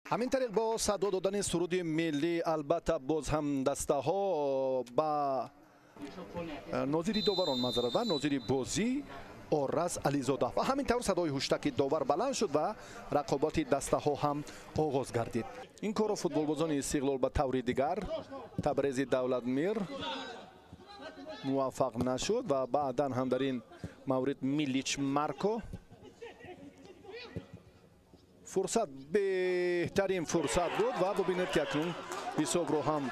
همین طریق با صدا دادن سرود ملی البته باز هم دسته ها با ناظری داوران معذرت و ناظری بازی آرز علیزاده و همین طور صدای هشتک داور بلند شد و رقابت دسته ها هم آغاز گردید. این کار فوتبالبازان استقلال به طور دیگر تبریز دولتمیر موفق نشد و بعدا هم در این مورد میلیچ مارکو فرصت بهترین فرصت بود و ببینید که اکنون حساب رو هم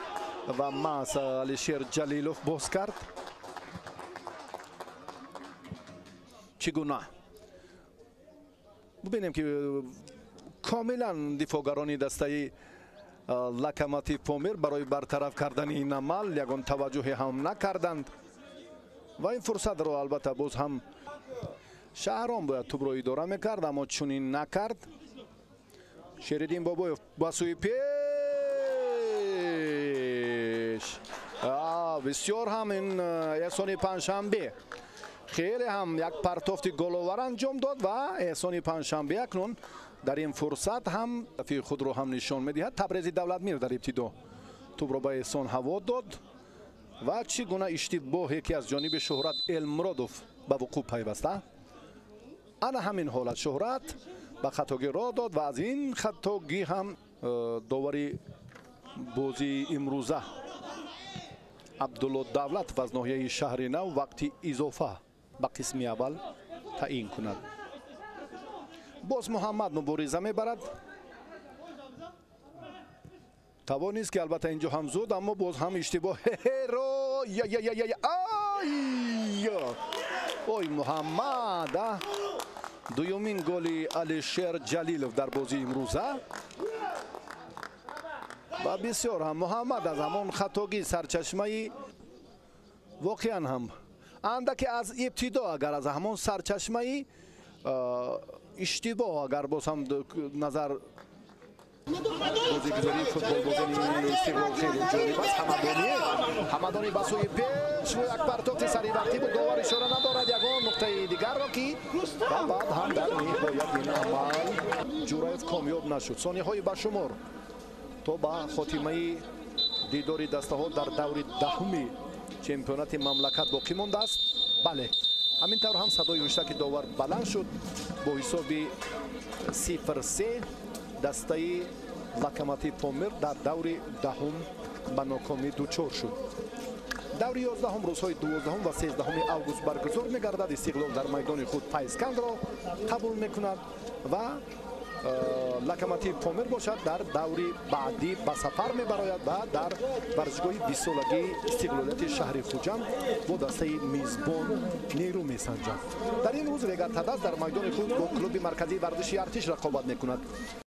و ماس علیشیر جلیلوف باز کرد. چگونه ببینیم که کاملا دفاعگران دسته لکماتیو پامیر برای برطرف کردن این عمل یگان توجه هم نکردند و این فرصت رو البته باز هم شهرام باید توپ رو اداره میکرد اما چنین نکرد. شریدین بابایف با سوی پیش بسیار هم این احسان پنجشنبه خیلی هم یک پرتافت گل‌آور انجام داد و احسان پنجشنبه اکنون در این فرصت هم فی خود رو هم نشان میدهد. تبریز دولتمیر در ابتدا توپ رو به احسان هوا داد و چگونه اشتباهی که از جانب شهرت المرادوف به وقوع پیوسته. انا همین حالت شهرت به خطاگی راه داد و از این خطاگی هم داوری بازی امروزه عبدالله دولت و از ناحیه شهر نو وقتی اضافه به قسم اول تعیین کند. باز محمد مبارزه میبرد، توانیست که البته اینجا هم زود اما باز هم اشتباه رو اوی محمد دویمین گل علیشیر جلیلوف در بازی امروزه و بسیار هم محمد از همان خطاگی سرچشمه واقعا هم اندکی از ابتدا اگر از همان سرچشمه اشتباه اگر باز هم نظر بازیگزاری فوتبال بازی استقلال خیلی جالب است. حمدانی با سوی پیش و یک پرتافت سری وقتی بود داور اشاره ندارد یگان نقطه دیگر را که و بعد هم در نهایت این عمل جورایف کامیاب نشد. ثانیه های بشمار تا به خاتمه دیداری دسته ها در دور دهمی چمپیونات مملکت باقی مانده است. بله همین طور هم صدای هشتک داور بلند شد با حساب 0-3 دسته لکماتیو پامیر در دور دهم به ناکامی دچار شد. دور 11 روزهای 12 و 13 اوگوست برگزار می‌گردد. استقلال در میدان خود پیسکند را قبول می‌کند و لکماتیو پامیر باشد در دوری بعدی به سفر می‌براید و در ورزشگاه 20 سالگی استقلالیت شهر خوجند با دسته میزبان نیرو می‌سنجد. در این روز رگاتاداس در میدان خود با کلوب مرکزی ورزشی ارتش رقابت می‌کند.